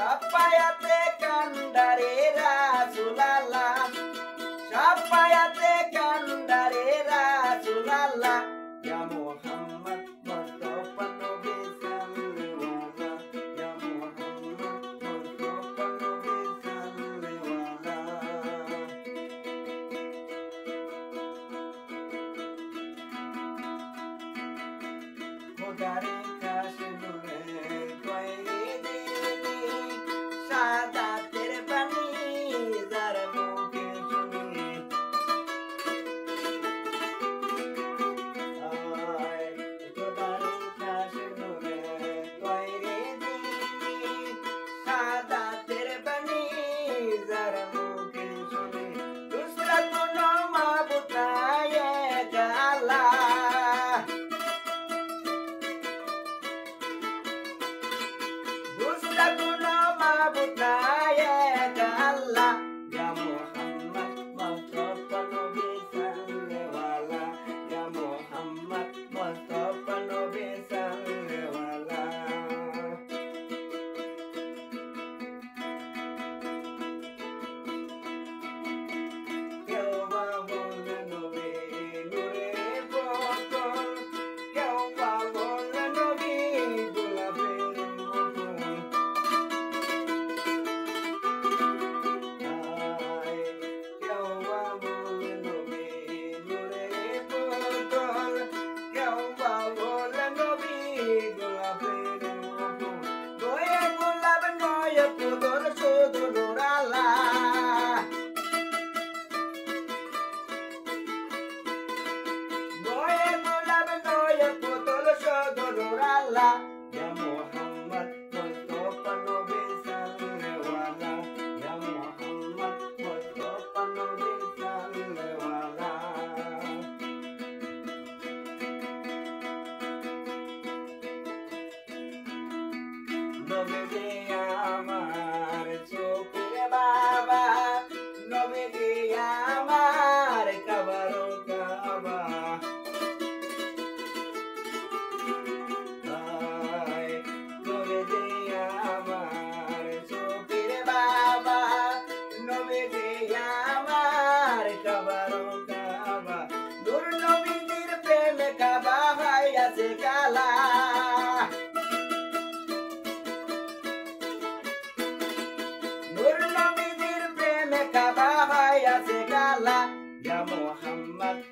সাফায়াতে কান্ডারে রাসূলুল্লাহ সাফায়াতে কান্ডারে রাসূলুল্লাহ ইয়া মুহাম্মদ মুস্তাফা নবী সাল্লাল্লাহ ইয়া মুহাম্মদ মুস্তাফা নবী সাল্লাল্লাহ খোদারে কাশে নূরে কয়রে দিনি সাদাতের বাণী যার মুখে শুনি খোদারে কাশে নূরে কয়রে দিনি সাদাতের বাণী যার মুখে শুনি দুসরা কোনো মাবুদ নাই এক আল্লাহ दूसरा कोनो माबूद नाय एक अल्लाह या मुहम्मद मुस्तफा नबी सल्लल्लाहु या मुहम्मद मुस्तफा नबी सल्लल्लाहु কেউ বা বলে নবী নূরের বোতল কেউ বা বলে নবী গোলাপের মতো Ya Muhammad Mustafa Nabi Sallallahu Ya Muhammad Mustafa Nabi Sallallahu Nabi ge amar chokre baba Nabi ge amar kabaro kaba Ya Muhammad